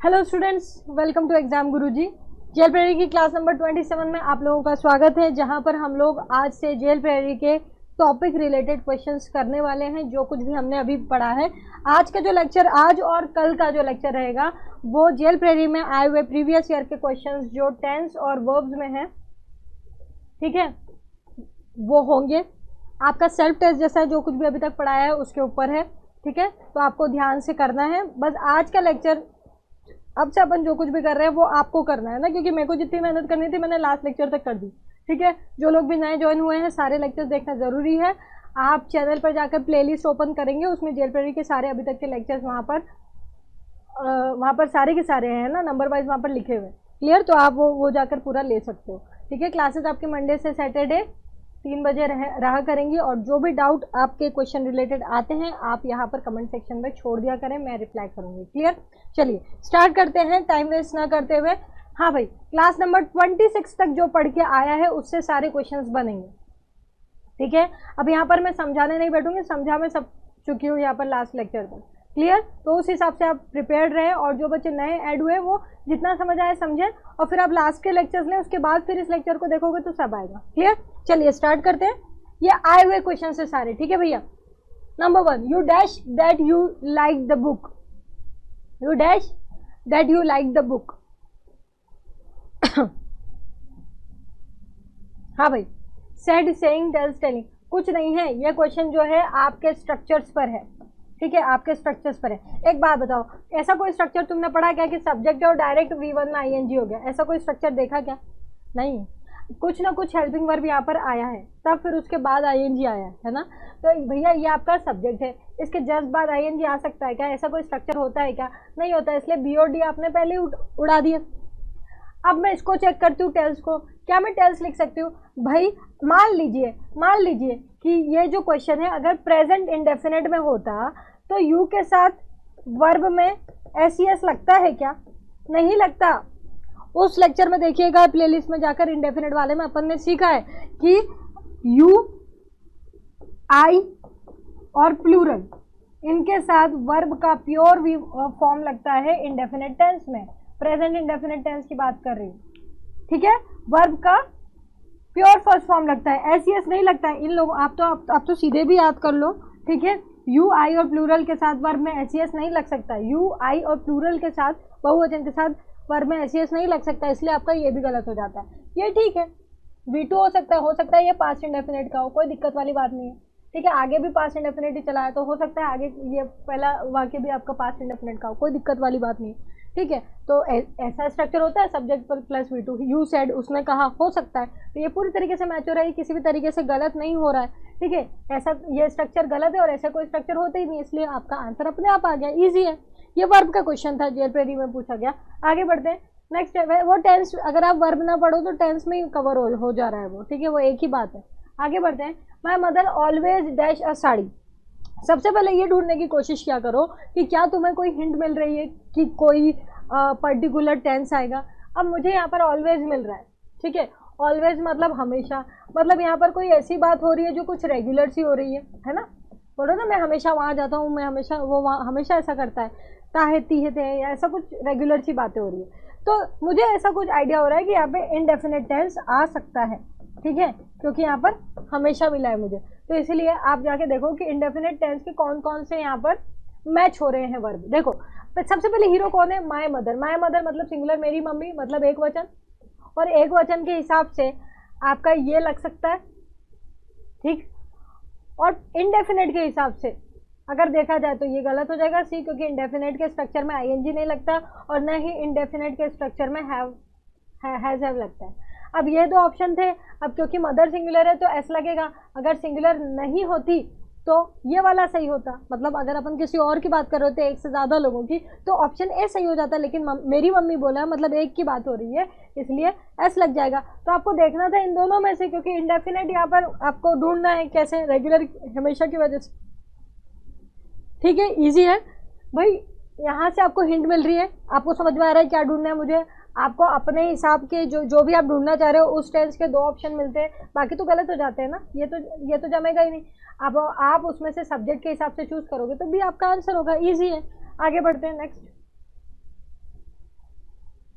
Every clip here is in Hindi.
Hello students, welcome to exam Guruji. जेल प्रेरी की क्लास नंबर 27 में आप लोगों का स्वागत है, जहां पर हम लोग आज से जेल प्रेरी के टॉपिक रिलेटेड क्वेश्चंस करने वाले हैं। जो कुछ भी हमने अभी पढ़ा है, आज का जो लेक्चर, आज और कल का जो लेक्चर रहेगा वो जेल प्रेरी में आए हुए प्रीवियस ईयर के क्वेश्चंस जो टेंस और वर्ब्स में है, ठीक है, वो होंगे। आपका सेल्फ टेस्ट जैसा जो कुछ भी अभी तक पढ़ाया है उसके ऊपर है, ठीक है। तो आपको ध्यान से करना है। बस आज का लेक्चर, अब से अपन जो कुछ भी कर रहे हैं वो आपको करना है ना, क्योंकि मेरे को जितनी मेहनत करनी थी मैंने लास्ट लेक्चर तक कर दी, ठीक है। जो लोग भी नए ज्वाइन हुए हैं, सारे लेक्चर्स देखना जरूरी है। आप चैनल पर जाकर प्लेलिस्ट ओपन करेंगे, उसमें जेल प्रेरी के सारे अभी तक के लेक्चर्स वहाँ पर सारे के सारे हैं ना, नंबर वाइज वहाँ पर लिखे हुए, क्लियर। तो आप वो जाकर पूरा ले सकते हो, ठीक है। क्लासेस आपके मंडे से सैटरडे 3 बजे रहा करेंगी, और जो भी डाउट आपके क्वेश्चन रिलेटेड आते हैं आप यहाँ पर कमेंट सेक्शन में छोड़ दिया करें, मैं रिप्लाई करूंगी, क्लियर। चलिए स्टार्ट करते हैं टाइम वेस्ट ना करते हुए। हाँ भाई, क्लास नंबर 26 तक जो पढ़ के आया है उससे सारे क्वेश्चंस बनेंगे, ठीक है। अब यहाँ पर मैं समझाने नहीं बैठूंगी, समझा मैं सब चुकी हूँ यहाँ पर लास्ट लेक्चर तक, क्लियर। तो उस हिसाब से आप प्रिपेयर्ड रहे, और जो बच्चे नए ऐड हुए वो जितना समझ आए समझें, और फिर आप लास्ट के लेक्चर्स लें, उसके बाद फिर इस लेक्चर को देखोगे तो सब आएगा, क्लियर। चलिए स्टार्ट करते हैं। ये आए हुए क्वेश्चन से सारे, ठीक है भैया। Number 1, you dash that you like the book. You dash that you like the book. हाँ भाई, सेड, सेइंग, टेल्स, टेलिंग, कुछ नहीं है। ये क्वेश्चन जो है आपके स्ट्रक्चर्स पर है, ठीक है, आपके स्ट्रक्चर्स पर है। एक बात बताओ, ऐसा कोई स्ट्रक्चर तुमने पढ़ा क्या कि सब्जेक्ट और डायरेक्ट V1 में ING हो गया? ऐसा कोई स्ट्रक्चर देखा क्या? नहीं, कुछ ना कुछ हेल्पिंग वर्ब यहाँ पर आया है, तब फिर उसके बाद ING आया है ना। तो भैया ये आपका सब्जेक्ट है, इसके जस्ट बाद ING आ सकता है क्या? ऐसा कोई स्ट्रक्चर होता है क्या? नहीं होता, इसलिए B और D आपने पहले उड़ा दिया। अब मैं इसको चेक करती हूँ, टेल्स को। क्या मैं टेल्स लिख सकती हूँ? भाई मान लीजिए कि ये जो क्वेश्चन है अगर प्रेजेंट इंडेफिनेट में होता तो यू के साथ वर्ब में SES लगता है क्या? नहीं लगता। उस लेक्चर में देखिएगा, प्लेलिस्ट में जाकर इंडेफिनेट वाले में अपन ने सीखा है कि यू, आई और प्लूरल, इनके साथ वर्ब का प्योर फॉर्म लगता है इंडेफिनेट टेंस में। प्रेजेंट इंडेफिनेट टेंस की बात कर रही हूँ, ठीक है। वर्ब का प्योर फर्स्ट फॉर्म लगता है, SES नहीं लगता है। इन लोगों, आप तो सीधे भी याद कर लो, ठीक है। यू, आई और प्लूरल के साथ वर्ब में SES नहीं लग सकता। यू, आई और प्लूरल के साथ, बहुवचन के साथ वर्ब में SES नहीं लग सकता, इसलिए आपका ये भी गलत हो जाता है। ये ठीक है, V2 हो सकता है ये पास्ट इंडेफिनेट का हो, कोई दिक्कत वाली बात नहीं है, ठीक है। आगे भी पास्ट इंडेफिनेट ही चला है तो हो सकता है आगे ये पहला वाक्य भी आपका पास्ट इंडेफिनेट का हो, कोई दिक्कत वाली बात नहीं, ठीक है। तो ऐसा स्ट्रक्चर होता है, सब्जेक्ट पर प्लस V2, यू सेड, उसने कहा, हो सकता है। तो ये पूरी तरीके से मैच हो रहा है, किसी भी तरीके से गलत नहीं हो रहा है, ठीक है। ऐसा ये स्ट्रक्चर गलत है और ऐसा कोई स्ट्रक्चर होता ही नहीं, इसलिए आपका आंसर अपने आप आ गया, ईजी है। ये वर्ब का क्वेश्चन था, जेल प्रेरी में पूछा गया। आगे बढ़ते हैं। नेक्स्ट है वो टेंस, अगर आप वर्ब ना पढ़ो तो टेंस में ही कवर हो जा रहा है वो, ठीक है, वो एक ही बात है। आगे बढ़ते हैं। My mother always dash a sari. सबसे पहले ये ढूंढने की कोशिश क्या करो कि क्या तुम्हें कोई हिंट मिल रही है कि कोई पर्टिकुलर टेंस आएगा। अब मुझे यहाँ पर ऑलवेज मिल रहा है, ठीक है। ऑलवेज मतलब हमेशा, मतलब यहाँ पर कोई ऐसी बात हो रही है जो कुछ रेगुलर सी हो रही है ना। बोलो ना, मैं हमेशा वहाँ जाता हूँ, मैं हमेशा, वो वहाँ हमेशा ऐसा करता है, ताहे तीहे थे, या ऐसा कुछ रेगुलर सी बातें हो रही है। तो मुझे ऐसा कुछ आइडिया हो रहा है कि यहाँ पे इनडेफिनेट टेंस आ सकता है, ठीक है, क्योंकि यहाँ पर हमेशा मिला है मुझे। तो इसीलिए आप जाके देखो कि इनडेफिनेट टेंस के कौन कौन से यहाँ पर मैच हो रहे हैं वर्ब। देखो, तो सबसे पहले हीरो कौन है? My mother. माय मदर मतलब सिंगुलर, मेरी मम्मी, मतलब एक वचन, और एक वचन के हिसाब से आपका ये लग सकता है, ठीक। और इनडेफिनेट के हिसाब से अगर देखा जाए तो ये गलत हो जाएगा, सी, क्योंकि इंडेफिनेट के स्ट्रक्चर में ING नहीं लगता, और न ही इंडेफिनेट के स्ट्रक्चर में हैज हैव लगता है। अब ये दो ऑप्शन थे। अब क्योंकि मदर सिंगुलर है तो S लगेगा, अगर सिंगुलर नहीं होती तो ये वाला सही होता। मतलब अगर अपन किसी और की बात कर रहे होते, एक से ज्यादा लोगों की, तो ऑप्शन A सही हो जाता, लेकिन मेरी मम्मी बोला, मतलब एक की बात हो रही है, इसलिए S लग जाएगा। तो आपको देखना था इन दोनों में से, क्योंकि इंडेफिनेट यहाँ पर आपको ढूंढना है कैसे, रेगुलर, हमेशा की वजह से, ठीक है, इजी है भाई। यहाँ से आपको हिंट मिल रही है, आपको समझ में आ रहा है क्या ढूंढना है मुझे। आपको अपने हिसाब के जो भी आप ढूंढना चाह रहे हो उस टेंस के 2 ऑप्शन मिलते हैं, बाकी तो गलत हो जाते हैं ना, ये तो जमेगा ही नहीं। अब आप उसमें से सब्जेक्ट के हिसाब से चूज करोगे तो भी आपका आंसर होगा, इजी है। आगे बढ़ते हैं। Next,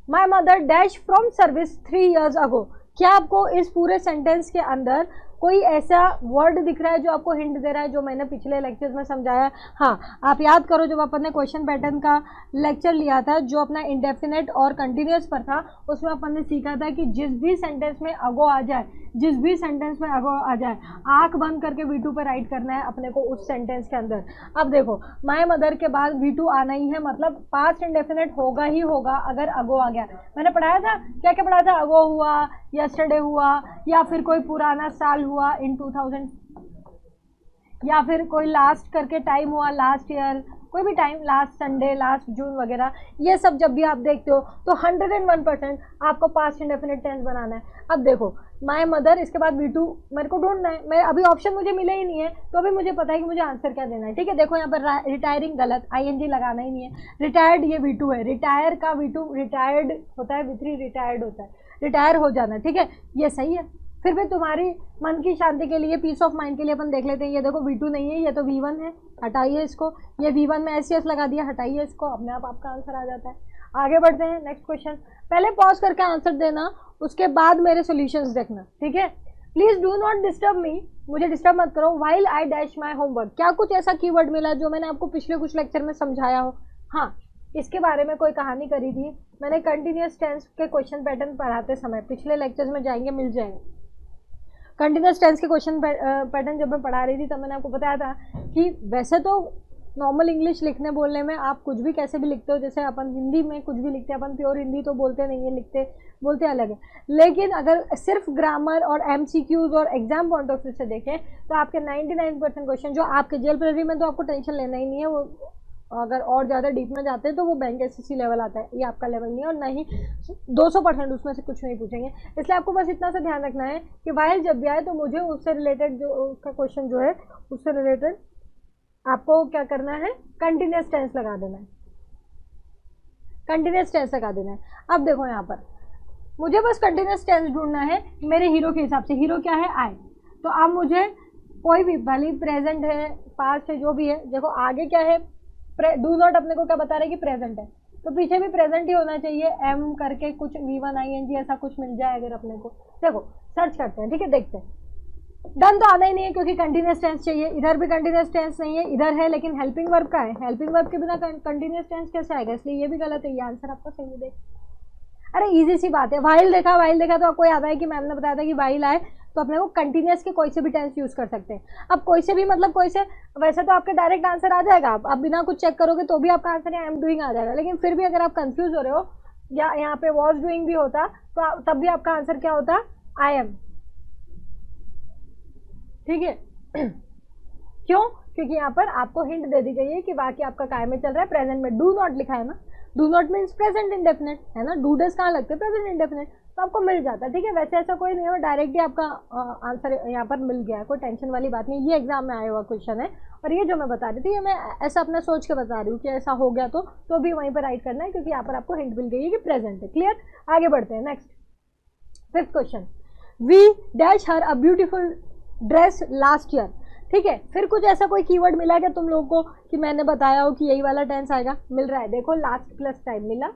my mother dash from service 3 years अगो। क्या आपको इस पूरे सेंटेंस के अंदर कोई ऐसा वर्ड दिख रहा है जो आपको हिंट दे रहा है, जो मैंने पिछले लेक्चर्स में समझाया? हाँ, आप याद करो जब अपन ने क्वेश्चन पैटर्न का लेक्चर लिया था जो अपना इंडेफिनेट और कंटिन्यूअस पर था, उसमें अपन ने सीखा था कि जिस भी सेंटेंस में अगो आ जाए, जिस भी सेंटेंस में अगो आ जाए, आंख बंद करके V2 पे राइट करना है अपने को उस सेंटेंस के अंदर। अब देखो, माय मदर के बाद V2 आना ही है, मतलब पास्ट इंडेफिनेट होगा ही होगा अगर अगो आ गया। मैंने पढ़ाया था, क्या क्या पढ़ाया था? अगो हुआ, यस्टरडे हुआ, या फिर कोई पुराना साल हुआ इन 2000, या फिर कोई लास्ट करके टाइम हुआ, लास्ट ईयर, कोई भी टाइम, लास्ट संडे, लास्ट जून वगैरह। ये सब जब भी आप देखते हो तो 101% आपको पास्ट इंडेफिनिट टेंस बनाना है। अब देखो, माय मदर, इसके बाद V2 मेरे को ढूंढना है। मैं अभी ऑप्शन मुझे मिले ही नहीं है, तो अभी मुझे पता है कि मुझे आंसर क्या देना है। ठीक है, देखो यहाँ पर रिटायरिंग गलत, ING लगाना ही नहीं है। रिटायर्ड ये V2 है, रिटायर का V2 रिटायर्ड होता है, V3 रिटायर्ड होता है, रिटायर हो जाना। ठीक है, ये सही है। फिर भी तुम्हारी मन की शांति के लिए, पीस ऑफ माइंड के लिए अपन देख लेते हैं। ये देखो V2 नहीं है, ये तो V1 है, हटाइए इसको। ये V1 में SES लगा दिया, हटाइए इसको, अपने आप आपका आंसर आ जाता है। आगे बढ़ते हैं, नेक्स्ट क्वेश्चन। पहले पॉज करके आंसर देना, उसके बाद मेरे सॉल्यूशंस देखना। ठीक है, please do not disturb me, मुझे डिस्टर्ब मत करो। While I dash my homework, क्या कुछ ऐसा कीवर्ड मिला जो मैंने आपको पिछले कुछ लेक्चर में समझाया हो? हाँ, इसके बारे में कोई कहानी करी थी मैंने कंटिन्यूअस टेंस के क्वेश्चन पैटर्न पढ़ाते समय। पिछले लेक्चर्स में जाएंगे, मिल जाएंगे। कंटिन्यूअस टेंस के क्वेश्चन पैटर्न जब मैं पढ़ा रही थी तब मैंने आपको बताया था कि वैसे तो नॉर्मल इंग्लिश लिखने बोलने में आप कुछ भी कैसे भी लिखते हो, जैसे अपन हिंदी में कुछ भी लिखते हैं, अपन प्योर हिंदी तो बोलते नहीं है, लिखते बोलते अलग है। लेकिन अगर सिर्फ ग्रामर और MCQs और एग्जाम पॉइंट ऑफ व्यू से देखें तो आपके 99% क्वेश्चन जो आपके जेल प्रेरी में, तो आपको टेंशन लेना ही नहीं है। वो अगर और ज़्यादा डीप में जाते हैं तो वो बैंक SSC लेवल आता है, ये आपका लेवल नहीं है। और ना ही 200% उसमें से कुछ नहीं पूछेंगे। इसलिए आपको बस इतना सा ध्यान रखना है कि वाइल जब भी आए तो मुझे उससे रिलेटेड जो उसका क्वेश्चन जो है उससे रिलेटेड आपको क्या करना है, कंटिन्यूअस टेंस लगा देना है, कंटिन्यूअस टेंस लगा देना है। अब देखो यहाँ पर मुझे बस कंटिन्यूअस टेंस ढूंढना है मेरे हीरो के हिसाब से। हीरो क्या है? आई। तो अब मुझे कोई भी, भले प्रेजेंट है, पास्ट है, जो भी है, देखो आगे क्या है, डू नॉट अपने को क्या बता रहे कि प्रेजेंट है, तो पीछे भी प्रेजेंट ही होना चाहिए। M करके कुछ V1 ING ऐसा कुछ मिल जाए अगर अपने को। देखो सर्च करते हैं, ठीक है, देखते हैं। डन तो आना ही नहीं है क्योंकि कंटिन्यूअस टेंस चाहिए। इधर भी कंटिन्यूअस टेंस नहीं है, इधर है लेकिन हेल्पिंग वर्ब का है। हेल्पिंग वर्ब के बिना कंटिन्यूअस टेंस कैसे आएगा? इसलिए ये भी गलत है, ये आंसर आपका सही है। देख, अरे इजी सी बात है। वाइल देखा, वाइल देखा तो आपको याद आया कि मैम ने बताया था कि वाइल आए तो अपने को कंटिन्यूअस के कोई से भी टेंस यूज कर सकते हैं। अब कोई से भी मतलब कोई से, वैसे तो आपका डायरेक्ट आंसर आ जाएगा, आप बिना कुछ चेक करोगे तो भी आपका आंसर आई एम डूइंग आ जाएगा। लेकिन फिर भी अगर आप कंफ्यूज हो रहे हो या यहाँ पे वॉज डूइंग भी होता तो तब भी आपका आंसर क्या होता? I am. ठीक है क्यों? क्योंकि यहाँ पर आपको हिंट दे दी गई है कि बाकी आपका काय में चल रहा है, प्रेजेंट में। डू नॉट लिखा है ना, do not means present indefinite है ना, डू डज कहाँ लगते हैं? प्रेजेंट इंडेफिनिट, तो आपको मिल जाता है। ठीक है, वैसे ऐसा कोई नहीं है, डायरेक्टली आपका आंसर यहाँ पर मिल गया है, कोई टेंशन वाली बात नहीं। ये एग्जाम में आया हुआ क्वेश्चन है और ये जो मैं बता रही थी ये मैं ऐसा अपना सोच के बता रही हूँ कि ऐसा हो गया तो भी वहीं पर राइट करना है क्योंकि यहाँ पर आपको हिंट मिल गई है कि प्रेजेंट है। क्लियर? आगे बढ़ते हैं, next 5th question. We dash her a beautiful dress last year. ठीक है, फिर कुछ ऐसा कोई कीवर्ड मिला क्या तुम लोगों को कि मैंने बताया हो कि यही वाला टेंस आएगा? मिल रहा है, देखो लास्ट प्लस टाइम मिला।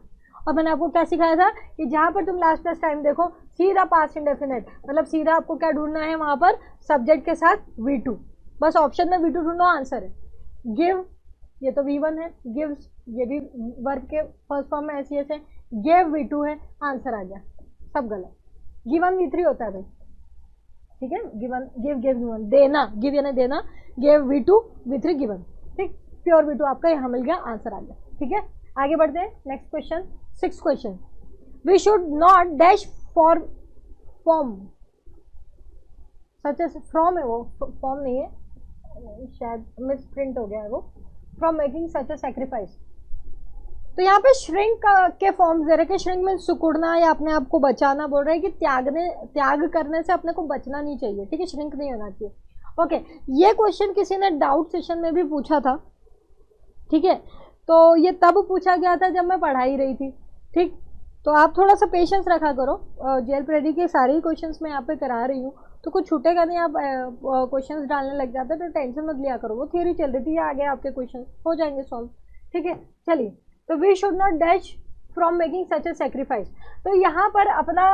और मैंने आपको क्या सिखाया था कि जहाँ पर तुम लास्ट प्लस टाइम देखो सीधा पास्ट इंडेफिनिट, मतलब सीधा आपको क्या ढूंढना है वहाँ पर? सब्जेक्ट के साथ V2। बस ऑप्शन में V2 ढूंढो, आंसर है। गिव, ये तो V1 है। गिव्स, ये भी वर्ब के फर्स्ट फॉर्म में SES है। गिव V2 है, आंसर आ गया। सब गलत। गिवन V3 होता है भाई। ठीक है, गिवन, गिव, गिव, गिवन, देना, गिव यानी देना, गिव V2, V3 गिवन। ठीक, प्योर V2 आपका यहाँ मिल गया, आंसर आ गया। ठीक है, आगे बढ़ते हैं, next question 6th question. We should not dash for form such as, from है वो, फॉर्म नहीं है, शायद मिस प्रिंट हो गया है वो, from making such a sacrifice. तो यहाँ पे श्रिंक के फॉर्म्स दे रहे हैं कि श्रिंक में सिकुड़ना या अपने आप को बचाना, बोल रहे हैं कि त्याग करने से अपने को बचना नहीं चाहिए। ठीक है, श्रिंक नहीं होना चाहिए। ओके, ये क्वेश्चन किसी ने डाउट सेशन में भी पूछा था। ठीक है, तो ये तब पूछा गया था जब मैं पढ़ा ही रही थी। ठीक, तो आप थोड़ा सा पेशेंस रखा करो। जेल प्रेडी के सारे ही क्वेश्चंस मैं यहाँ पे करा रही हूँ तो कुछ छूटेगा नहीं। आप क्वेश्चंस डालने लग जाते तो टेंशन मत लिया करो, वो थ्योरी चल रही थी, आगे आपके क्वेश्चन हो जाएंगे सॉल्व। ठीक है, चलिए। तो we should not dash from making such a sacrifice. तो यहाँ पर अपना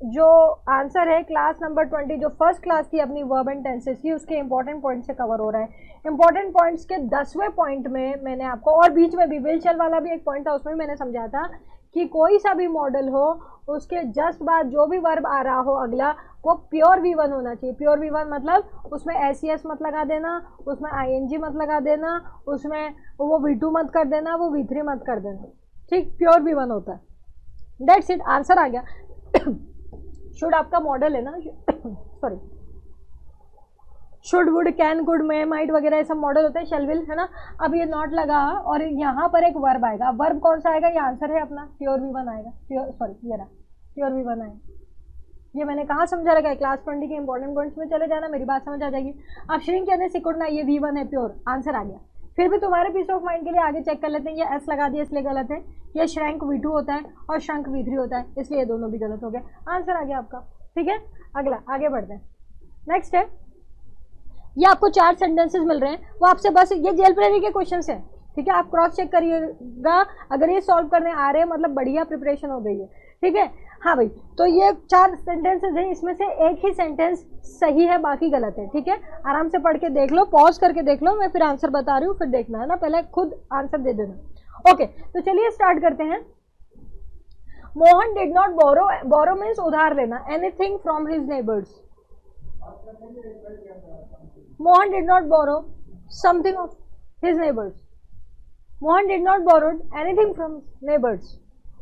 जो आंसर है क्लास नंबर 20 जो फर्स्ट क्लास थी अपनी वर्ब एंड टेंसेस की, उसके इंपॉर्टेंट पॉइंट से कवर हो रहा है। इंपॉर्टेंट पॉइंट्स के 10वें पॉइंट में मैंने आपको, और बीच में भी विल शैल वाला भी एक पॉइंट था, उसमें मैंने समझा था कि कोई सा भी मॉडल हो उसके जस्ट बाद जो भी वर्ब आ रहा हो अगला वो प्योर V1 होना चाहिए। प्योर V1 मतलब उसमें SES मत लगा देना, उसमें ING मत लगा देना, उसमें वो V2 मत कर देना, वो V3 मत कर देना, ठीक, प्योर V1 होता है। दैट्स इट, आंसर आ गया। शुड आपका मॉडल है ना, sorry, should, would, can, could, may, might वगैरह सब मॉडल होते हैं, शेल, विल, है ना। अब ये नॉट लगा और यहाँ पर एक वर्ब आएगा। वर्ब कौन सा आएगा, ये आंसर है अपना, प्योर V1 आएगा। प्योर, सॉरी, ये रहा, प्योर V1 आएगा। ये मैंने कहाँ समझा रखा है, क्लास 20 के इंपॉर्टेंट पॉइंट्स में चले जाना, मेरी बात समझ आ जाएगी। अब श्रिंक यानी सिकुड़ना, ये V1 है, प्योर, आंसर आ गया। फिर भी तुम्हारे पीस ऑफ माइंड के लिए आगे चेक कर लेते हैं, ये S लगा दिया इसलिए गलत है, ये श्रैंक V2 होता है और श्रंक V3 होता है, इसलिए ये दोनों भी गलत हो गए, आंसर आ गया आपका। ठीक है, अगला आगे बढ़ते हैं। नेक्स्ट है, ये आपको 4 सेंटेंसेस मिल रहे हैं, वो आपसे बस ये जेल प्रेरी के क्वेश्चंस हैं, ठीक है, आप क्रॉस चेक करिएगा, अगर ये सॉल्व करने आ रहे हैं मतलब बढ़िया प्रिपरेशन हो गई है, ठीक है। हाँ भाई, तो ये 4 सेंटेंसेस हैं, इसमें से एक ही सेंटेंस सही है, बाकी गलत है, ठीक है। आराम से पढ़ के देख लो, पॉज करके देख लो, मैं फिर आंसर बता रही हूँ, फिर देखना है ना, पहले खुद आंसर दे देना। ओके, तो चलिए स्टार्ट करते हैं। Mohan did not borrow, borrow means उधार लेना, anything from his neighbours. Mohan did not borrow something of his neighbors. Mohan did not borrow anything from neighbors.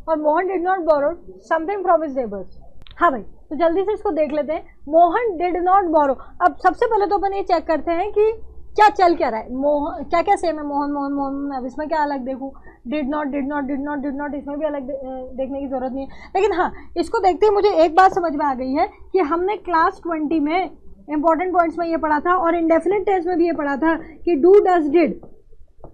और Mohan did not borrow something from his neighbors. हाँ भाई, तो जल्दी से इसको देख लेते हैं। Mohan did not borrow। अब सबसे पहले तो अपन ये चेक करते हैं कि क्या चल क्या रहा है। मोहन, क्या क्या सेम है, मोहन मोहन मोहन, अब इसमें क्या अलग देखूँ, did not did not did not did not, इसमें भी अलग देखने की जरूरत नहीं है। लेकिन हाँ, इसको देखते ही मुझे एक बात समझ में आ गई है कि हमने क्लास 20 में इंपॉर्टेंट पॉइंट्स में ये पढ़ा था और इंडेफिनिट टेंस में भी ये पढ़ा था कि डू, डज, डिड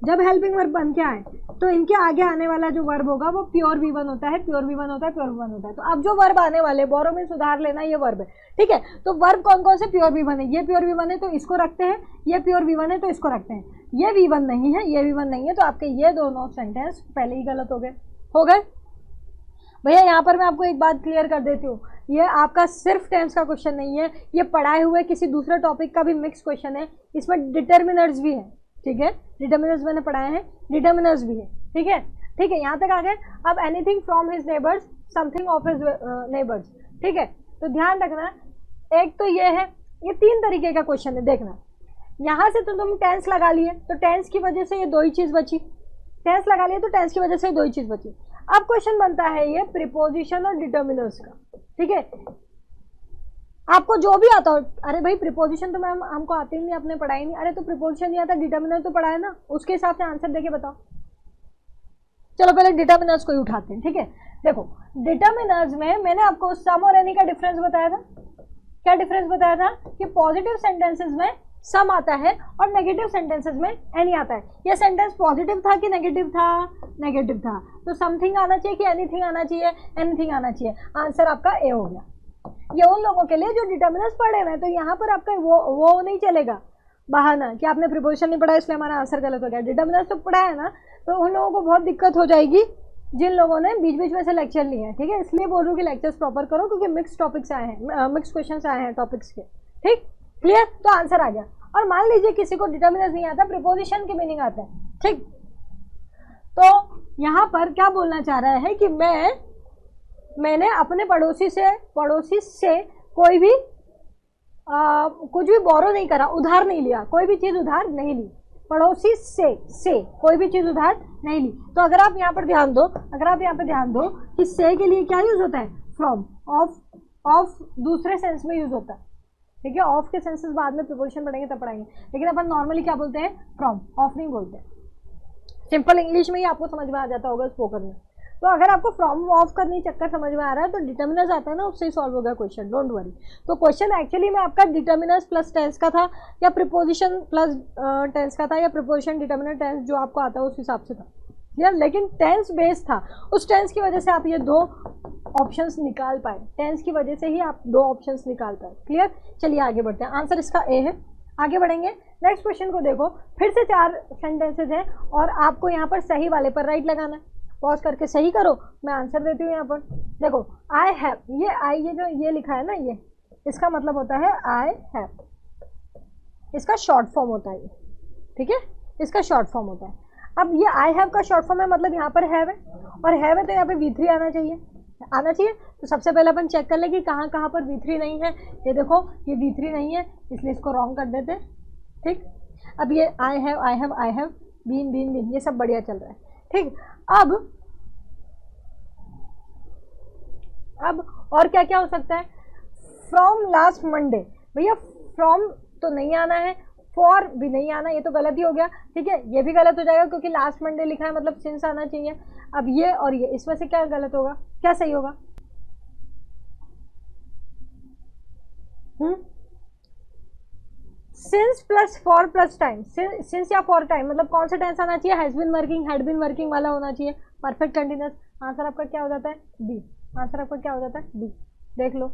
जब हेल्पिंग वर्ब बन के आए तो इनके आगे आने वाला जो वर्ब होगा वो प्योर V1 होता है, प्योर V1 होता है, प्योर V1 होता है। तो अब जो वर्ब आने वाले, बोरो में सुधार लेना, ये वर्ब है, ठीक है। तो वर्ब कौन कौन से प्योर V1 है, ये प्योर V1 है तो इसको रखते हैं, ये प्योर V1 है तो इसको रखते हैं, ये V1 नहीं है, ये V1 नहीं है, तो आपके ये दोनों सेंटेंस पहले ही गलत हो गए भैया। यहाँ पर मैं आपको एक बात क्लियर कर देती हूँ, ये आपका सिर्फ टेंस का क्वेश्चन नहीं है, ये पढ़ाए हुए किसी दूसरे टॉपिक का भी मिक्स क्वेश्चन है, इसमें डिटर्मिनर्स भी है, ठीक है, डिटर्मिनर्स मैंने पढ़ाए हैं, डिटर्मिनर्स भी है, ठीक है, ठीक है, यहाँ तक आ गए। अब anything from his neighbours, something of his neighbours, ठीक है। तो ध्यान रखना, एक तो ये है, ये 3 तरीके का क्वेश्चन है, देखना। यहाँ से तो तुम टेंस लगा लिए, तो टेंस की वजह से ये 2 ही चीज़ बची, टेंस लगा लिए तो टेंस की वजह से 2 ही चीज़ बची। अब क्वेश्चन बनता है ये प्रीपोजिशन और डिटर्मिनर्स का, ठीक है। आपको जो भी आता हो, अरे भाई प्रीपोजिशन तो मैम हमको आते ही नहीं, आपने पढ़ाई नहीं, अरे तो प्रीपोजिशन नहीं आता, डिटर्मिनर तो पढ़ा है ना, उसके हिसाब से आंसर देके बताओ। चलो पहले डिटर्मिनर्स को ही उठाते हैं, ठीक है। देखो, डिटर्मिनर्स में मैंने आपको सम और एनी का डिफरेंस बताया था। क्या डिफरेंस बताया था कि पॉजिटिव सेंटेंसेस में सम आता है और नेगेटिव सेंटेंसेस में एनी आता है। ये सेंटेंस पॉजिटिव था कि नेगेटिव था, नेगेटिव था, तो समथिंग आना चाहिए कि एनीथिंग आना चाहिए, एनीथिंग आना चाहिए, आंसर आपका ए हो गया। ये उन लोगों के लिए जो डिटर्मिनर्स पढ़े हुए हैं, तो यहाँ पर आपका वो नहीं चलेगा बहाना कि आपने प्रीपोजिशन नहीं पढ़ा इसलिए हमारा आंसर गलत हो गया। डिटर्मिनर्स तो पढ़ा है ना, तो उन लोगों को बहुत दिक्कत हो जाएगी जिन लोगों ने बीच बीच में से लेक्चर लिए हैं, ठीक है। इसलिए बोल रहा हूँ कि लेक्चर्स प्रॉपर करो, क्योंकि मिक्स टॉपिक्स आए हैं, मिक्स क्वेश्चन आए हैं टॉपिक्स के, ठीक, क्लियर। तो आंसर आ गया। और मान लीजिए किसी को डिटर्मिनर्स नहीं आता, प्रीपोजिशन की मीनिंग आता है, ठीक। तो यहाँ पर क्या बोलना चाह रहा है कि मैंने अपने पड़ोसी से कोई भी कुछ भी बोरो नहीं करा, उधार नहीं लिया, कोई भी चीज़ उधार नहीं ली, पड़ोसी से कोई भी चीज़ उधार नहीं ली। तो अगर आप यहाँ पर ध्यान दो, कि से के लिए क्या यूज़ होता है, फ्रॉम, ऑफ दूसरे सेंस में यूज़ होता है, ठीक है। ऑफ के सेंसेस बाद में प्रीपोजिशन पढ़ेंगे तब पढ़ाएंगे, लेकिन अपन नॉर्मली क्या बोलते हैं, फ्रॉम, ऑफ नहीं बोलते। सिंपल इंग्लिश में ही आपको समझ में आ जाता होगा स्पोकन में। तो अगर आपको फ्रॉम ऑफ करने चक्कर समझ में आ रहा है तो डिटर्मिनर्स आता है ना, उससे ही सॉल्व होगा क्वेश्चन, डोंट वरी। तो क्वेश्चन एक्चुअली में आपका डिटर्मिनर्स प्लस टेंस का था, या प्रीपोजिशन प्लस टेंस का था, या प्रीपोजिशन डिटर्मिनर टेंस जो आपको आता है उस हिसाब से था यार, लेकिन टेंस बेस था। उस टेंस की वजह से आप ये 2 ऑप्शंस निकाल पाए, टेंस की वजह से ही आप 2 ऑप्शंस निकाल पाए, क्लियर। चलिए आगे बढ़ते हैं, आंसर इसका ए है। आगे बढ़ेंगे, नेक्स्ट क्वेश्चन को देखो, फिर से 4 सेंटेंसेज हैं और आपको यहाँ पर सही वाले पर राइट लगाना है। पॉज करके सही करो, मैं आंसर देती हूँ यहाँ पर। देखो आई हैव, ये जो ये लिखा है ना, ये इसका मतलब होता है आई हैव, इसका शॉर्ट फॉर्म होता है ये, ठीक है, इसका शॉर्ट फॉर्म होता है। अब ये आई हैव का शॉर्ट फॉर्म है, मतलब यहाँ पर हैव है, और हैव है तो यहाँ पे V3 आना चाहिए। तो सबसे पहले अपन चेक कर ले कि कहाँ कहाँ पर V3 नहीं है। ये देखो ये V3 नहीं है, इसलिए इसको रॉन्ग कर देते, ठीक। अब ये आई हैव बीन ये सब बढ़िया चल रहा है, ठीक। अब और क्या क्या हो सकता है, फ्रॉम लास्ट मंडे, भैया फ्रॉम तो नहीं आना है, फॉर भी नहीं आना, ये तो गलत ही हो गया, ठीक है, ये भी गलत हो जाएगा क्योंकि लास्ट मंडे लिखा है, मतलब सिंस आना चाहिए। अब ये और ये, इसमें से क्या गलत होगा, क्या सही होगा? Since plus for plus time, since या फॉर टाइम, मतलब कौन सा टेंस आना चाहिए, has been working, had been working वाला होना चाहिए, परफेक्ट कंटिन्यूअस। आंसर आपका क्या हो जाता है, बी। आंसर आपका क्या हो जाता है, बी। देख लो,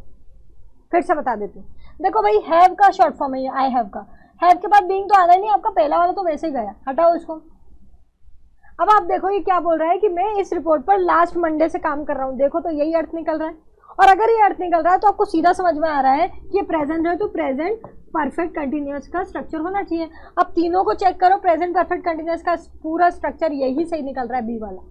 फिर से बता देती हूँ। देखो भाई हैव का शॉर्ट फॉर्म है ये, आई हैव का, हैव के बाद बीइंग तो आना ही नहीं, आपका पहला वाला तो वैसे ही गया, हटाओ इसको। अब आप देखो ये क्या बोल रहा है कि मैं इस रिपोर्ट पर लास्ट मंडे से काम कर रहा हूँ, देखो तो यही अर्थ निकल रहा है, और अगर ये अर्थ निकल रहा है तो आपको सीधा समझ में आ रहा है कि ये प्रेजेंट है तो प्रेजेंट परफेक्ट कंटिन्यूअस का स्ट्रक्चर होना चाहिए। अब तीनों को चेक करो, प्रेजेंट परफेक्ट कंटिन्यूअस का पूरा स्ट्रक्चर यही सही निकल रहा है, बी वाला।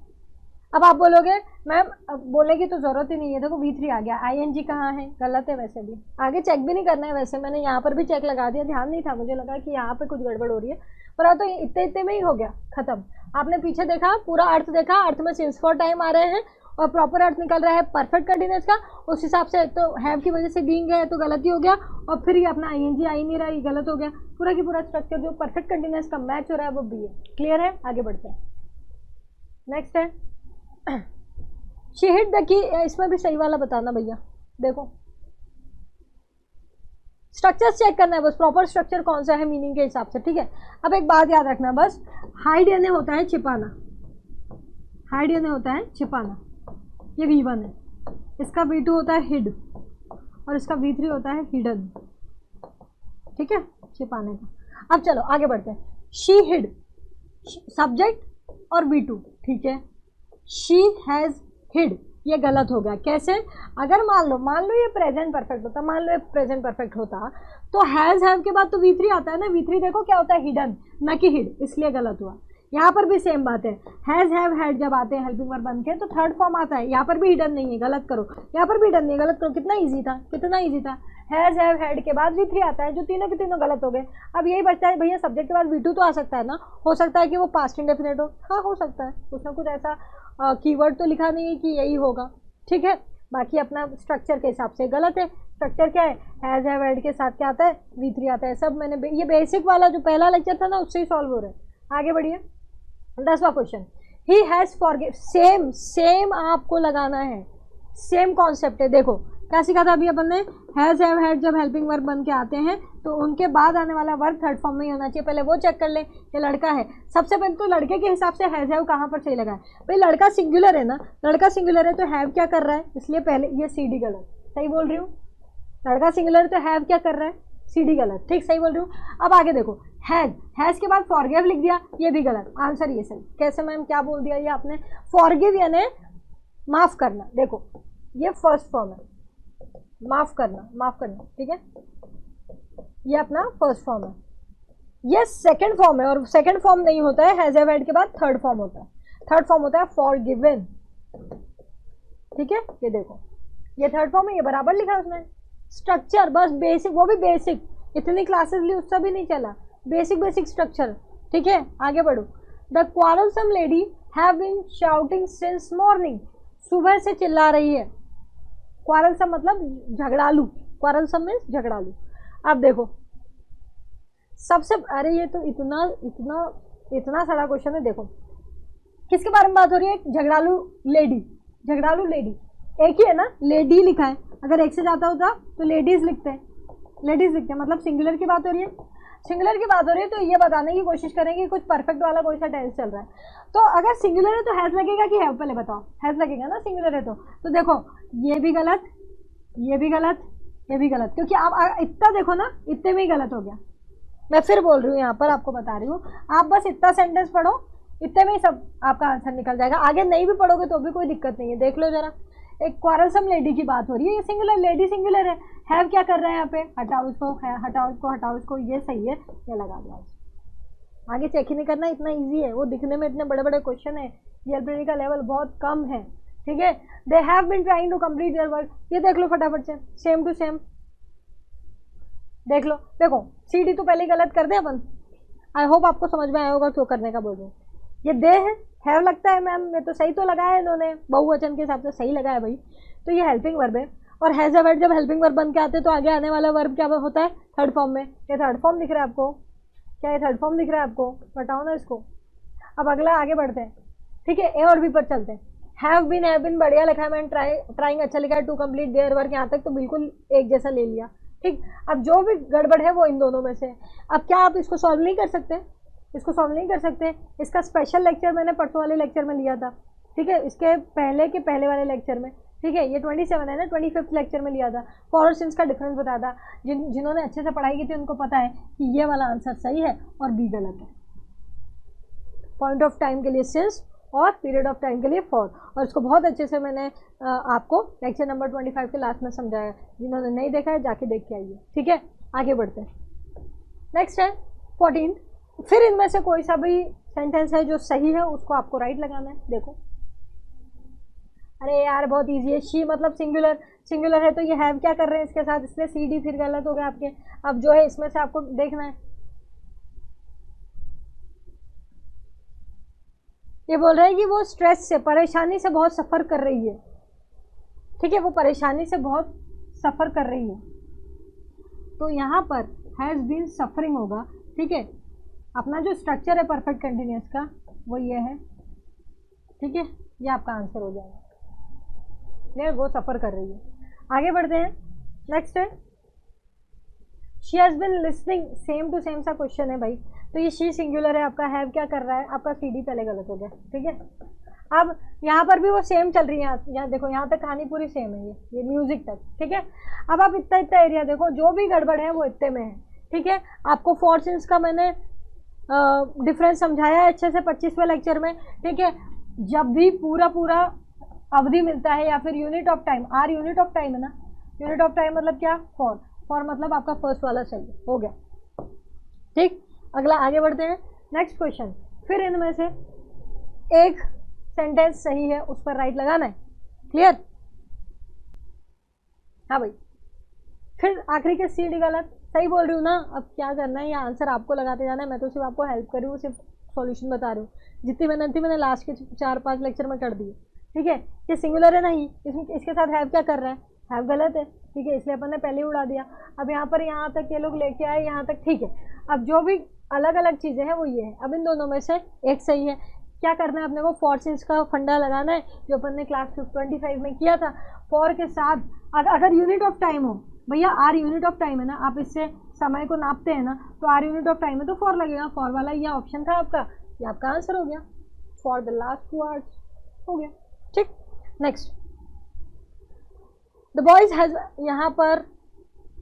अब आप बोलोगे मैम बोलने की तो जरूरत ही नहीं है, देखो V3 आ गया, ING कहाँ है, गलत है, वैसे भी आगे चेक भी नहीं करना है, वैसे मैंने यहाँ पर भी चेक लगा दिया, ध्यान नहीं था, मुझे लगा कि यहाँ पे कुछ गड़बड़ हो रही है, पर तो इतने में ही हो गया खत्म। आपने पीछे देखा, पूरा अर्थ देखा, अर्थ में सिंस फॉर टाइम आ रहे हैं और प्रॉपर अर्थ निकल रहा है परफेक्ट कंटिन्यूअस का, उस हिसाब से तो हैव की वजह से बीइंग है तो गलती हो गया, और फिर ये अपना ING आई नहीं रहा, ये गलत हो गया, पूरा की पूरा स्ट्रक्चर जो परफेक्ट कंटिन्यूअस का मैच हो रहा है वो बी है। क्लियर है, आगे बढ़ते हैं। नेक्स्ट है शी हिट द की, इसमें भी सही वाला बताना भैया, देखो स्ट्रक्चर चेक करना है बस, प्रॉपर स्ट्रक्चर कौन सा है मीनिंग के हिसाब से, ठीक है। अब एक बात याद रखना बस, हाइड यानी होता है छिपाना, हाइड यानी होता है छिपाना, ये V1 है, इसका V2 होता है हिड, और इसका V3 होता है हिडन, ठीक है, छिपाने का। अब चलो आगे बढ़ते हैं, शी हिड, सब्जेक्ट और V2, ठीक है, शी हैज हिड, ये गलत हो गया, कैसे? अगर मान लो ये प्रेजेंट परफेक्ट होता, मान लो ये प्रेजेंट परफेक्ट होता तो हैज हैव के बाद तो V3 आता है ना, V3 देखो क्या होता है, हिडन न कि हिड, इसलिए गलत हुआ। यहाँ पर भी सेम बात है, हैज हैव हैड जब आते हैं हेल्पिंग वर्ब बन के तो थर्ड फॉर्म आता है, यहाँ पर भी हिडन नहीं है, गलत करो, यहाँ पर भी हिडन नहीं है, गलत करो, कितना ईजी था, कितना ईजी था। हैज हैव हैड के बाद V3 आता है, जो तीनों के तीनों गलत हो गए। अब यही बचता है भैया, सब्जेक्ट के बाद V2 तो आ सकता है ना, हो सकता है कि वो पास्ट इंडेफिनिट हो, हाँ हो सकता है, उसमें कुछ ऐसा कीवर्ड तो लिखा नहीं है कि यही होगा, ठीक है। बाकी अपना स्ट्रक्चर के हिसाब से गलत है, स्ट्रक्चर क्या है, हैज हैव हैड के साथ क्या आता है, V3 आता है, सब मैंने ये बेसिक वाला जो पहला लेक्चर था ना उससे ही सॉल्व हो रहा है। आगे बढ़िए, 10वां question, he has forgiven, same आपको लगाना है, सेम कॉन्सेप्ट है। देखो क्या सीखा था अभी अपन ने, हैज हैव हैड जब हेल्पिंग वर्ब बन के आते हैं तो उनके बाद आने वाला वर्ब थर्ड फॉर्म में ही होना चाहिए, पहले वो चेक कर ले, ये लड़का है, सबसे पहले तो लड़के के हिसाब से हैज हैव कहाँ पर सही लगा है, भाई लड़का सिंगुलर है ना, लड़का सिंगुलर है तो हैव क्या कर रहा है, इसलिए पहले ये CD गलत, सही बोल रही हूँ, लड़का सिंगुलर है तो हैव क्या कर रहा है, CD गलत, ठीक, सही बोल रही हूँ। अब आगे देखो, हैज के बाद फॉरगिव लिख दिया, ये भी गलत, आंसर ये सही। कैसे मैम, क्या बोल दिया ये आपने, फॉरगिव यानी माफ करना, देखो ये फर्स्ट फॉर्म है, माफ करना, ठीक है, ये अपना फर्स्ट फॉर्म है, ये सेकंड फॉर्म है, और सेकंड फॉर्म नहीं होता है हैज हैव हैड के बाद थर्ड फॉर्म होता है, थर्ड फॉर्म होता है फॉरगिवन, ठीक है, ये देखो ये थर्ड फॉर्म है, ये बराबर लिखा है उसने, स्ट्रक्चर बस बेसिक, वो भी बेसिक, इतनी क्लासेस ली उससे भी नहीं चला, बेसिक स्ट्रक्चर, ठीक है। आगे बढ़ो, the quarrelsome lady have been shouting since morning, सुबह से चिल्ला रही है, क्वारलसम मतलब झगड़ालू, क्वारलसम मीन्स झगड़ालू। अब देखो सबसे, अरे ये तो इतना सारा क्वेश्चन है, देखो किसके बारे में बात हो रही है, झगड़ालू लेडी, एक ही है ना, लेडी लिखा है, अगर एक से जाता होता तो लेडीज लिखते हैं, मतलब सिंगुलर की बात हो रही है, तो ये बताने की कोशिश करेंगे कि कुछ परफेक्ट वाला कोई सा टेंस चल रहा है, तो अगर सिंगुलर है तो हैज लगेगा कि हैव, पहले बताओ, हैज लगेगा ना सिंगुलर है तो देखो ये भी गलत, ये भी गलत, क्योंकि आप इतना देखो ना, इतने में ही गलत हो गया। मैं फिर बोल रही हूँ, यहाँ पर आपको बता रही हूँ, आप बस इतना सेंटेंस पढ़ो, इतने में ही सब आपका आंसर निकल जाएगा। आगे नहीं भी पढ़ोगे तो भी कोई दिक्कत नहीं है। देख लो जरा, एक क्वारलसम लेडी की बात हो रही है, ये सिंगुलर, लेडी सिंगुलर है। हैव क्या कर रहे हैं यहाँ पे, हटाओ इसको, हटाओ इसको, हटाओ इसको, ये सही है, ये लगा दिया। आगे चेक ही नहीं करना, इतना इजी है। वो दिखने में इतने बड़े बड़े क्वेश्चन है, जीएलपीटी का लेवल बहुत कम है, ठीक है। They have been trying to complete their work, ये देख लो फटाफट से, सेम टू सेम देख लो। देखो सीडी तो पहले गलत कर दे अपन, आई होप आपको समझ में आया होगा क्यों करने का बोल रही हूँ। ये दे है लगता है मैम, मैं तो सही तो लगाया इन्होंने, बहुवचन के हिसाब से सही लगाया भाई। तो ये हेल्पिंग वर्ब है, और हैज अ वर्ब जब हेल्पिंग वर्ब बन के आते हैं तो आगे आने वाला वर्ब क्या होता है, थर्ड फॉर्म में। ये थर्ड फॉर्म दिख रहा है आपको, क्या ये थर्ड फॉर्म दिख रहा है आपको, बताओ ना इसको। अब अगला आगे बढ़ते हैं, ठीक है, ए और बी पर चलते हैं। हैव बीन बढ़िया लिखा है मैंने, ट्राइंग अच्छा लिखा है, टू कंप्लीट देयर वर्क यहाँ तक तो बिल्कुल एक जैसा ले लिया, ठीक। अब जो भी गड़बड़ है वो इन दोनों में से। अब क्या आप इसको सॉल्व नहीं कर सकते, इसको सॉल्व नहीं कर सकते। इसका स्पेशल लेक्चर मैंने परसों वाले लेक्चर में लिया था, ठीक है, इसके पहले के पहले वाले लेक्चर में, ठीक है। ये 27 है ना, 25th लेक्चर में लिया था, फॉर और सिंस का डिफरेंस बताया था। जिन्होंने अच्छे से पढ़ाई की थी उनको पता है कि ये वाला आंसर सही है और बी गलत है। पॉइंट ऑफ टाइम के लिए सिंस और पीरियड ऑफ टाइम के लिए फॉर, और इसको बहुत अच्छे से मैंने आपको लेक्चर नंबर 25 के लास्ट में समझाया। जिन्होंने नहीं देखा है जाके देख के आइए, ठीक है। आगे बढ़ते हैं, नेक्स्ट है 14। फिर इनमें से कोई सा भी सेंटेंस है जो सही है उसको आपको राइट लगाना है। देखो, अरे यार बहुत इजी है। शी मतलब सिंगुलर, सिंगुलर है तो ये हैव क्या कर रहे हैं इसके साथ, इसलिए सी डी फिर गलत हो गया आपके। अब जो है इसमें से आपको देखना है, ये बोल रहे हैं कि वो स्ट्रेस से, परेशानी से बहुत सफ़र कर रही है, ठीक है, वो परेशानी से बहुत सफ़र कर रही है। तो यहाँ पर हैज़ बीन सफरिंग होगा, ठीक है। अपना जो स्ट्रक्चर है परफेक्ट कंटिन्यूस का वो ये है, ठीक है, ये आपका आंसर हो जाएगा। ये वो सफ़र कर रही है। आगे बढ़ते हैं, नेक्स्ट है she has been listening, same to same सा क्वेश्चन है भाई। तो ये शी सिंगुलर है, आपका हैव क्या कर रहा है, आपका सी डी पहले गलत हो गया, ठीक है। अब यहाँ पर भी वो सेम चल रही है, यहाँ देखो, यहाँ तक कहानी पूरी सेम है, ये म्यूजिक तक, ठीक है। अब आप इतना इतना एरिया देखो, जो भी गड़बड़ है वो इतने में है, ठीक है। आपको फॉर सिंस का मैंने डिफरेंस समझाया है अच्छे से 25वें लेक्चर में, ठीक है। जब भी पूरा पूरा अवधि मिलता है या फिर unit of time, or unit of time है ना, यूनिट ऑफ टाइम मतलब क्या, फॉर, फॉर मतलब आपका फर्स्ट वाला सही हो गया, ठीक। अगला आगे बढ़ते हैं, नेक्स्ट क्वेश्चन। फिर इनमें से एक सेंटेंस सही है उस पर राइट लगाना है, क्लियर। हाँ भाई, फिर आखिरी के सी डी गलत, सही बोल रही हूँ ना। अब क्या करना है, ये आंसर आपको लगाते जाना है, मैं तो सिर्फ आपको हेल्प कर रही हूँ, सिर्फ सॉल्यूशन बता रही हूँ। जितनी मेहनत थी मैंने लास्ट के 4-5 लेक्चर में कर दी, ठीक है। ये सिंगुलर है नहीं, इसके साथ हैव क्या कर रहा है, हैव गलत है, ठीक है, इसलिए अपन ने पहले ही उड़ा दिया। अब यहाँ पर यहाँ तक ये लोग लेके आए यहाँ तक, ठीक है। अब जो भी अलग अलग चीज़ें हैं वो ये है। अब इन दोनों में से एक सही है। क्या करना है अपने को, फॉर सिंस का फंडा लगाना है जो अपन ने क्लास 25 में किया था। फॉर के साथ अगर यूनिट ऑफ टाइम हो, भैया आर यूनिट ऑफ टाइम है ना, आप इससे समय को नापते हैं ना, तो आर यूनिट ऑफ टाइम है तो फॉर लगेगा। फॉर वाला ये ऑप्शन था आपका, ये आपका आंसर हो गया, फॉर द लास्ट 2 आवर्स हो गया, ठीक। नेक्स्ट, द बॉयज हैज, यहाँ पर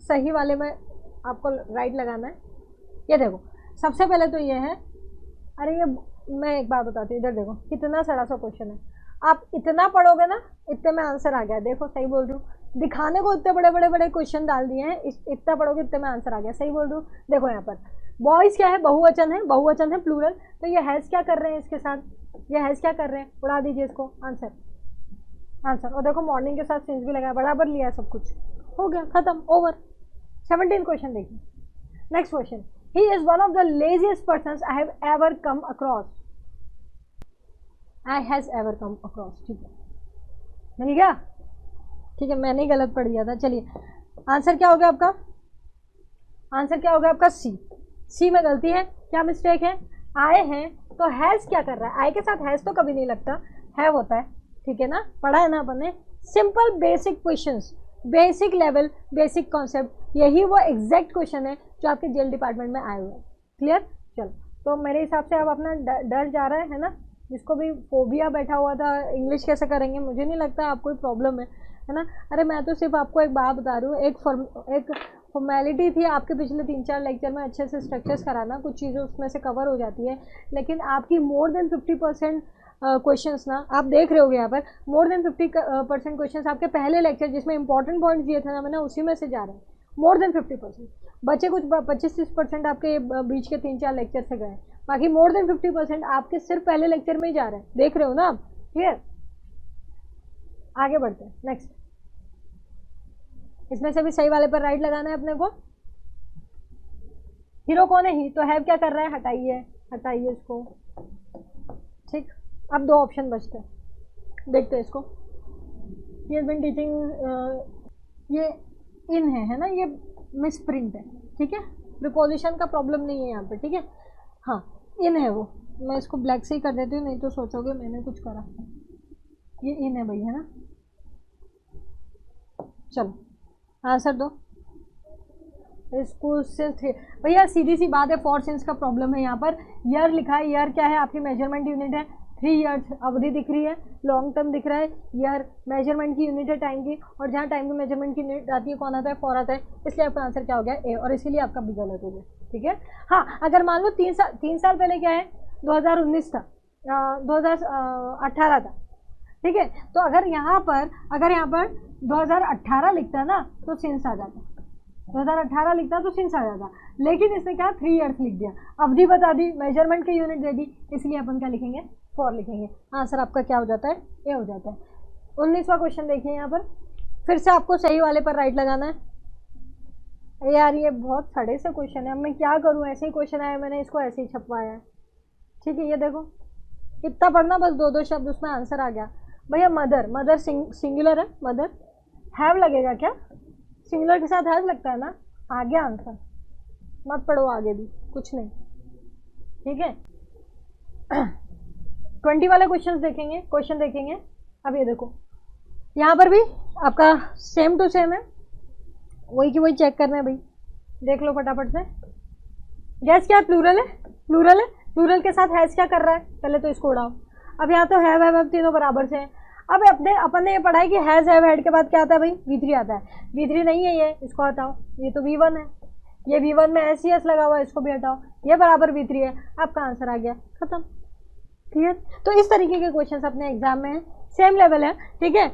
सही वाले में आपको राइट लगाना है। ये देखो, सबसे पहले तो ये है, अरे ये मैं एक बात बताती हूँ, इधर देखो कितना सड़ा सा क्वेश्चन है। आप इतना पढ़ोगे ना, इतने में आंसर आ गया। देखो सही बोल रही हूँ, दिखाने को इतने बड़े बड़े बड़े क्वेश्चन डाल दिए हैं, इतना पढ़ोगे इतने में आंसर आ गया। सही बोल रही हूँ। देखो यहाँ पर बॉयज क्या है, बहुवचन है, बहुवचन है प्लूरल, तो ये हैज़ क्या कर रहे हैं इसके साथ, ये हैज़ क्या कर रहे हैं, उड़ा दीजिए इसको, आंसर आंसर। और देखो मॉर्निंग के साथ सिंस भी लगाया, बराबर लिया है, सब कुछ हो गया, खत्म, ओवर। 17 क्वेश्चन देखिए। Next question, he is one of the laziest person I have ever come across, I has ever come across, ठीक है, मिल गया, ठीक है, मैंने ही गलत पढ़ दिया था। चलिए आंसर क्या हो गया आपका, आंसर क्या हो गया आपका, सी। सी में गलती है, क्या मिस्टेक है, आए हैं तो हैज़ क्या कर रहा है, आई के साथ हैज़ तो कभी नहीं लगता, हैव होता है, ठीक है ना, पढ़ा है ना अपन ने। Simple basic questions, basic level, basic concept, यही वो एग्जैक्ट क्वेश्चन है जो आपके जेल डिपार्टमेंट में आए हुए हैं, क्लियर। चलो, तो मेरे हिसाब से अब अपना डर जा रहा है ना, जिसको भी फोबिया बैठा हुआ था इंग्लिश कैसे करेंगे, मुझे नहीं लगता आपको कोई प्रॉब्लम है ना। अरे मैं तो सिर्फ आपको एक बात बता रही हूँ, एक फॉर्मेलिटी थी आपके पिछले 3-4 लेक्चर में अच्छे से स्ट्रक्चर्स कराना, कुछ चीज़ें उसमें से कवर हो जाती है, लेकिन आपकी मोर देन 50% क्वेश्चंस ना आप देख रहे होगे यहाँ पर, मोर देन 50% क्वेश्चंस आपके पहले लेक्चर जिसमें इंपॉर्टेंट पॉइंट्स दिए थे ना मैंने, उसी में से जा रहे हैं। मोर देन 50% बचे कुछ 25-30% आपके बीच के 3-4 लेक्चर से गए, बाकी मोर देन 50% आपके सिर्फ पहले लेक्चर में ही जा रहे हैं। देख रहे हो ना आप? क्लियर? आगे बढ़ते हैं नेक्स्ट। इसमें से भी सही वाले पर राइट लगाना है अपने को। हीरो कौन है? ही। तो हैव क्या कर रहा है? हटाइए, हटाइए इसको। ठीक, अब 2 ऑप्शन बचते हैं, देखते हैं इसको। ही हैज बीन टीचिंग, ये इन है ना, ये मिस प्रिंट है, ठीक है, प्रीपोजिशन का प्रॉब्लम नहीं है यहाँ पे, ठीक है। हाँ, इन है वो, मैं इसको ब्लैक से ही कर देती हूँ, नहीं तो सोचोगे मैंने कुछ करा। ये इन है भाई, है ना। चलो आंसर दो इसको से थे भैया, सीधी सी बात है, फॉर सिंस का प्रॉब्लम है यहाँ पर। ईयर लिखा है, ईयर क्या है? आपकी मेजरमेंट यूनिट है। 3 ईयर्स अवधि दिख रही है, लॉन्ग टर्म दिख रहा है, ईयर मेजरमेंट की यूनिट है टाइम की, और जहाँ टाइम की मेजरमेंट की यूनिट आती है कौन आता है? फॉर आता है, इसलिए आपका आंसर क्या हो गया? ए, और इसीलिए आपका भी गलत हो गया, ठीक है। हाँ, अगर मान लो 3 साल पहले क्या है? 2019 था, 2018 था, ठीक है। तो अगर यहाँ पर 2018 लिखता है ना तो सिंस आ जाता, 2018 लिखता तो सिंस आ जाता, लेकिन इसने क्या 3 ईयर्स लिख दिया, अवधि बता दी, मेजरमेंट की यूनिट दे दी, इसलिए अपन क्या लिखेंगे? फॉर लिखेंगे। आंसर आपका क्या हो जाता है? ए हो जाता है। 19वां क्वेश्चन देखिए यहाँ पर, फिर से आपको सही वाले पर राइट लगाना है। यार ये बहुत सड़े से क्वेश्चन है, अब मैं क्या करूँ? ऐसे ही क्वेश्चन आया, मैंने इसको ऐसे ही छपवाया है, ठीक है। ये देखो, इतना पढ़ना, बस 2-2 शब्द, उसमें आंसर आ गया। भैया मदर, मदर सिंगुलर है, मदर हैव लगेगा क्या? सिंगुलर के साथ हैव लगता है ना, आ गया आंसर। मत पढ़ो आगे भी, कुछ नहीं, ठीक है। 20 वाले क्वेश्चन देखेंगे। अब ये देखो, यहाँ पर भी आपका सेम टू सेम है, वही की वही चेक करना है भाई, देख लो फटाफट से। गैस क्या है? प्लूरल है, प्लूरल के साथ हैज क्या कर रहा है? पहले तो इसको उड़ाओ। अब यहाँ तो हैव तीनों बराबर से हैं। अब अपन ने ये पढ़ा है कि हैज हैव हैड के बाद क्या आता है भाई? V3 आता है। V3 नहीं है, ये इसको हटाओ, ये तो V1 है, ये V1 में SES लगा हुआ है, इसको भी हटाओ, ये बराबर V3 है, आपका आंसर आ गया, खत्म। क्लियर? तो इस तरीके के क्वेश्चन अपने एग्जाम में है, सेम लेवल है, ठीक है।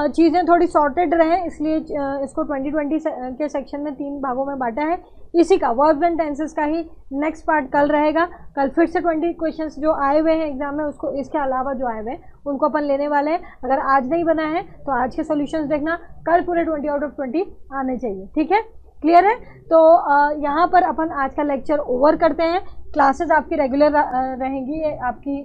चीज़ें थोड़ी सॉर्टेड रहे, इसलिए इसको 2020 के सेक्शन में 3 भागों में बांटा है। इसी का वर्ब्स एंड टेंसेस का ही नेक्स्ट पार्ट कल रहेगा। कल फिर से 20 क्वेश्चंस जो आए हुए हैं एग्जाम में, उसको इसके अलावा जो आए हुए हैं उनको अपन लेने वाले हैं। अगर आज नहीं बना है तो आज के सॉल्यूशंस देखना, कल पूरे 20 आउट ऑफ 20 आने चाहिए, ठीक है। क्लियर है? तो यहाँ पर अपन आज का लेक्चर ओवर करते हैं। क्लासेस आपकी रेगुलर रहेंगी, आपकी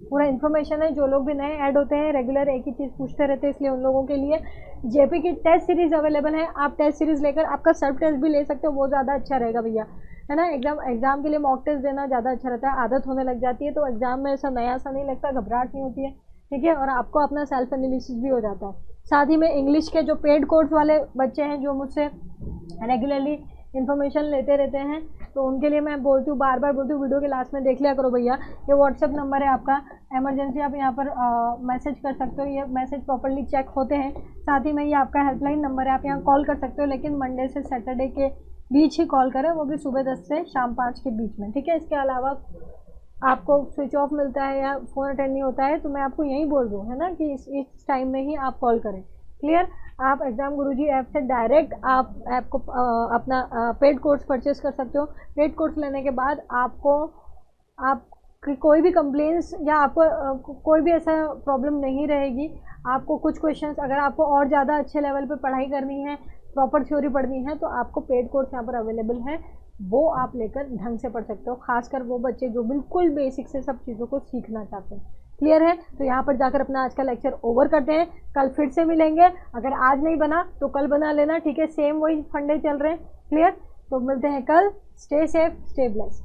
पूरा इन्फॉर्मेशन है। जो लोग भी नए ऐड होते हैं रेगुलर एक ही चीज़ पूछते रहते हैं, इसलिए उन लोगों के लिए जेपी की टेस्ट सीरीज अवेलेबल है। आप टेस्ट सीरीज लेकर आपका सेल्फ टेस्ट भी ले सकते हो, वो ज़्यादा अच्छा रहेगा भैया, है ना। एग्जाम के लिए मॉक टेस्ट देना ज़्यादा अच्छा रहता है, आदत होने लग जाती है तो एग्जाम में ऐसा नया सा नहीं लगता, घबराहट नहीं होती है, ठीक है। और आपको अपना सेल्फ एनालिसिस भी हो जाता है। साथ ही में इंग्लिश के जो पेड कोर्स वाले बच्चे हैं जो मुझसे रेगुलरली इन्फॉर्मेशन लेते रहते हैं, तो उनके लिए मैं बोलती हूँ, बार बार बोलती हूँ, वीडियो के लास्ट में देख लिया करो भैया। ये व्हाट्सएप नंबर है आपका, इमरजेंसी आप यहाँ पर मैसेज कर सकते हो, ये मैसेज प्रॉपर्ली चेक होते हैं। साथ ही में ये आपका हेल्पलाइन नंबर है, आप यहाँ कॉल कर सकते हो, लेकिन मंडे से सैटरडे के बीच ही कॉल करें, वो भी सुबह 10 से शाम 5 के बीच में, ठीक है। इसके अलावा आपको स्विच ऑफ मिलता है या फ़ोन अटेंड नहीं होता है तो मैं आपको यही बोल दूँ, है ना, कि इस टाइम में ही आप कॉल करें। क्लियर? आप एग्जाम गुरुजी ऐप से डायरेक्ट आप ऐप को अपना पेड कोर्स परचेस कर सकते हो। पेड कोर्स लेने के बाद आपको कोई भी कंप्लेंट्स या आपको कोई भी ऐसा प्रॉब्लम नहीं रहेगी। आपको कुछ क्वेश्चंस अगर आपको और ज़्यादा अच्छे लेवल पे पढ़ाई करनी है, प्रॉपर थ्योरी पढ़नी है, तो आपको पेड कोर्स यहाँ पर अवेलेबल है, वो आप लेकर ढंग से पढ़ सकते हो। खासकर वो बच्चे जो बिल्कुल बेसिक से सब चीज़ों को सीखना चाहते हैं। क्लियर है? तो यहाँ पर जाकर अपना आज का लेक्चर ओवर करते हैं, कल फिर से मिलेंगे। अगर आज नहीं बना तो कल बना लेना, ठीक है। सेम वही फंडे चल रहे हैं। क्लियर? तो मिलते हैं कल। Stay safe, stay blessed.